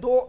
2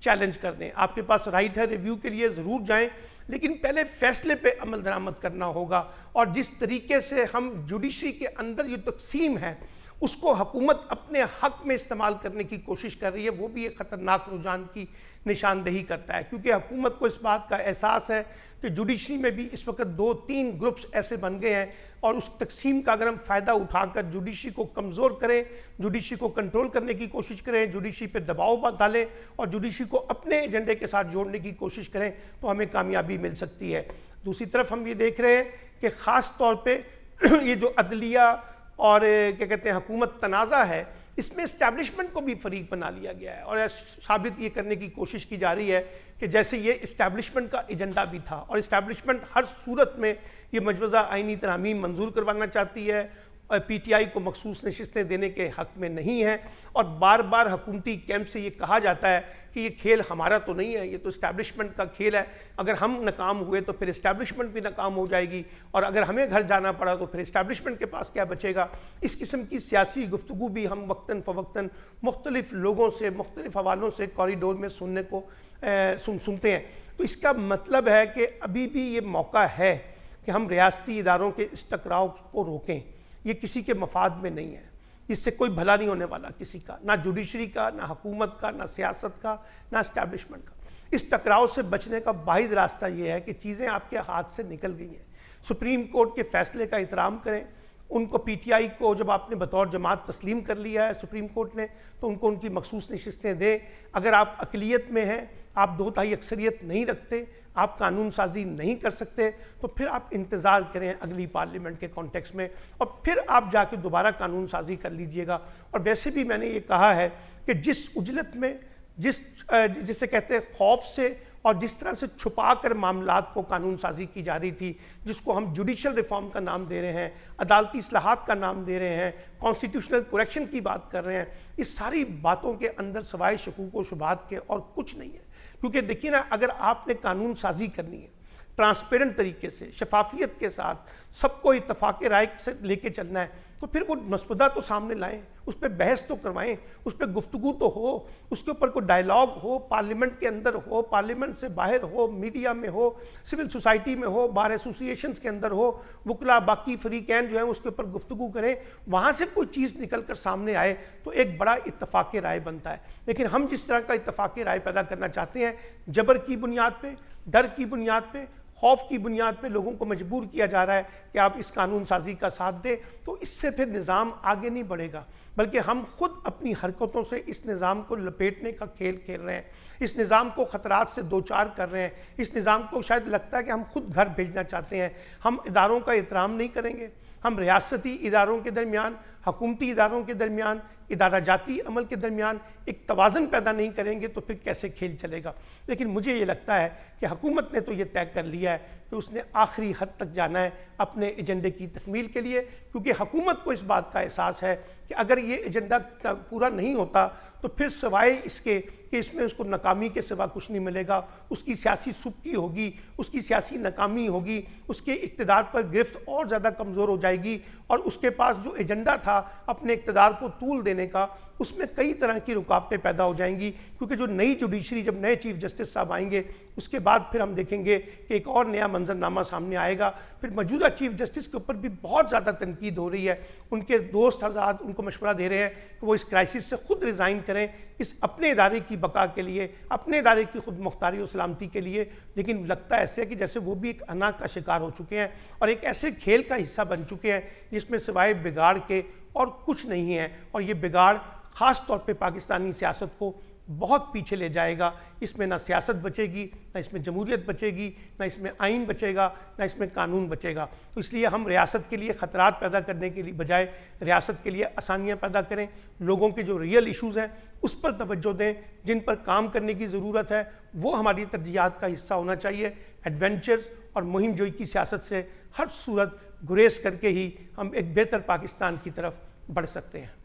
challenge کر دیں. آپ کے پاس رائٹ ہے ریویو کے لیے ضرور جائیں, لیکن پہلے فیصلے پہ عمل درآمد کرنا ہوگا. اور جس طریقے سے ہم جوڈیشری کے اندر یہ تقسیم ہے اس کو حکومت اپنے حق میں استعمال کرنے کی کوشش کر رہی ہے, وہ بھی ایک خطرناک رجحان کی نشاندہی کرتا ہے, کیونکہ حکومت کو اس بات کا احساس ہے کہ جوڈیشری میں بھی اس وقت 2-3 گروپس ایسے بن گئے ہیں, اور اس تقسیم کا اگر ہم فائدہ اٹھا کر جوڈیشری کو کمزور کریں, جوڈیشری کو کنٹرول کرنے کی کوشش کریں, جوڈیشری پہ دباؤ ڈالیں اور جوڈیشری کو اپنے ایجنڈے کے ساتھ جوڑنے کی کوشش کریں تو ہمیں کامیابی مل سکتی ہے. دوسری طرف ہم یہ دیکھ رہے ہیں کہ خاص طور پہ یہ جو عدلیہ اور کیا کہتے ہیں حکومت تنازع ہے, اس میں اسٹیبلشمنٹ کو بھی فریق بنا لیا گیا ہے, اور ثابت یہ کرنے کی کوشش کی جا رہی ہے کہ جیسے یہ اسٹیبلشمنٹ کا ایجنڈا بھی تھا, اور اسٹیبلشمنٹ ہر صورت میں یہ مجوزہ آئینی ترامیم منظور کروانا چاہتی ہے, پی ٹی آئی کو مخصوص نشستیں دینے کے حق میں نہیں ہے, اور بار بار حکومتی کیمپ سے یہ کہا جاتا ہے کہ یہ کھیل ہمارا تو نہیں ہے, یہ تو اسٹیبلشمنٹ کا کھیل ہے, اگر ہم ناکام ہوئے تو پھر اسٹیبلشمنٹ بھی ناکام ہو جائے گی, اور اگر ہمیں گھر جانا پڑا تو پھر اسٹیبلشمنٹ کے پاس کیا بچے گا. اس قسم کی سیاسی گفتگو بھی ہم وقتاً فوقتاً مختلف لوگوں سے مختلف حوالوں سے کوریڈور میں سنتے ہیں. تو اس کا مطلب ہے کہ ابھی بھی یہ موقع ہے کہ ہم ریاستی اداروں کے اس ٹکراؤ کو روکیں. یہ کسی کے مفاد میں نہیں ہے, اس سے کوئی بھلا نہیں ہونے والا کسی کا, نہ جوڈیشری کا, نہ حکومت کا, نہ سیاست کا, نہ اسٹیبلشمنٹ کا. اس ٹکراؤ سے بچنے کا واحد راستہ یہ ہے کہ چیزیں آپ کے ہاتھ سے نکل گئی ہیں. سپریم کورٹ کے فیصلے کا احترام کریں, ان کو پی ٹی آئی کو جب آپ نے بطور جماعت تسلیم کر لیا ہے سپریم کورٹ نے تو ان کو ان کی مخصوص نشستیں دیں. اگر آپ اقلیت میں ہیں, آپ 2/3 اکثریت نہیں رکھتے, آپ قانون سازی نہیں کر سکتے, تو پھر آپ انتظار کریں اگلی پارلیمنٹ کے کانٹیکس میں, اور پھر آپ جا کے دوبارہ قانون سازی کر لیجئے گا. اور ویسے بھی میں نے یہ کہا ہے کہ جس عجلت میں جسے کہتے ہیں خوف سے اور جس طرح سے چھپا کر معاملات کو قانون سازی کی جا رہی تھی, جس کو ہم جوڈیشل ریفارم کا نام دے رہے ہیں, عدالتی اصلاحات کا نام دے رہے ہیں, کانسٹیٹیوشنل کریکشن کی بات کر رہے ہیں, اس ساری باتوں کے اندر سوائے شکوک و شبہات کے اور کچھ نہیں ہے. کیونکہ دیکھیے نا, اگر آپ نے قانون سازی کرنی ہے ٹرانسپیرنٹ طریقے سے, شفافیت کے ساتھ, سب کو اتفاق رائے سے لے کے چلنا ہے, تو پھر وہ مسودہ تو سامنے لائیں, اس پہ بحث تو کروائیں, اس پہ گفتگو تو ہو, اس کے اوپر کوئی ڈائلاگ ہو, پارلیمنٹ کے اندر ہو, پارلیمنٹ سے باہر ہو, میڈیا میں ہو, سول سوسائٹی میں ہو, بار ایسوسیشنز کے اندر ہو, وکلا باقی فریقین جو ہیں اس کے اوپر گفتگو کریں, وہاں سے کوئی چیز نکل کر سامنے آئے تو ایک بڑا اتفاق رائے بنتا ہے. لیکن ہم جس طرح کا اتفاق رائے پیدا کرنا چاہتے ہیں, جبر کی بنیاد پہ, ڈر کی بنیاد پہ, خوف کی بنیاد پہ لوگوں کو مجبور کیا جا رہا ہے کہ آپ اس قانون سازی کا ساتھ دیں, تو اس سے پھر نظام آگے نہیں بڑھے گا, بلکہ ہم خود اپنی حرکتوں سے اس نظام کو لپیٹنے کا کھیل کھیل رہے ہیں, اس نظام کو خطرات سے دوچار کر رہے ہیں, اس نظام کو شاید لگتا ہے کہ ہم خود گھر بھیجنا چاہتے ہیں. ہم اداروں کا احترام نہیں کریں گے, ہم ریاستی اداروں کے درمیان, حکومتی اداروں کے درمیان, ادارہ جاتی عمل کے درمیان ایک توازن پیدا نہیں کریں گے تو پھر کیسے کھیل چلے گا. لیکن مجھے یہ لگتا ہے کہ حکومت نے تو یہ طے کر لیا ہے کہ اس نے آخری حد تک جانا ہے اپنے ایجنڈے کی تکمیل کے لیے, کیونکہ حکومت کو اس بات کا احساس ہے کہ اگر یہ ایجنڈا پورا نہیں ہوتا تو پھر سوائے اس کے کہ اس میں اس کو ناکامی کے سوا کچھ نہیں ملے گا, اس کی سیاسی سبکی ہوگی, اس کی سیاسی ناکامی ہوگی, اس کے اقتدار پر گرفت اور زیادہ کمزور ہو جائے گی, اور اس کے پاس جو ایجنڈا تھا اپنے اقتدار کو طول دینے کا, اس میں کئی طرح کی رکاوٹیں پیدا ہو جائیں گی. کیونکہ جو نئی جوڈیشری, جب نئے چیف جسٹس صاحب آئیں گے اس کے بعد پھر ہم دیکھیں گے کہ ایک اور نیا منظرنامہ سامنے آئے گا. پھر موجودہ چیف جسٹس کے اوپر بھی بہت زیادہ تنقید ہو رہی ہے, ان کے دوست حضرات ان کو مشورہ دے رہے ہیں کہ وہ اس کرائسس سے خود ریزائن کریں, اس اپنے ادارے کی بقا کے لیے, اپنے ادارے کی خود مختاری و سلامتی کے لیے. لیکن لگتا ایسے ہے کہ جیسے وہ بھی ایک انا کا شکار ہو چکے ہیں اور ایک ایسے کھیل کا حصہ بن چکے ہیں جس میں سوائے بگاڑ کے اور کچھ نہیں ہے, اور یہ بگاڑ خاص طور پہ پاکستانی سیاست کو بہت پیچھے لے جائے گا. اس میں نہ سیاست بچے گی, نہ اس میں جمہوریت بچے گی, نہ اس میں آئین بچے گا, نہ اس میں قانون بچے گا. تو اس لیے ہم ریاست کے لیے خطرات پیدا کرنے کے لیے بجائے ریاست کے لیے آسانیاں پیدا کریں, لوگوں کے جو ریئل ایشوز ہیں اس پر توجہ دیں, جن پر کام کرنے کی ضرورت ہے وہ ہماری ترجیحات کا حصہ ہونا چاہیے. ایڈونچرز اور مہم جوئی کی سیاست سے ہر صورت گریز کر کے ہی ہم ایک بہتر پاکستان کی طرف بڑھ سکتے ہیں.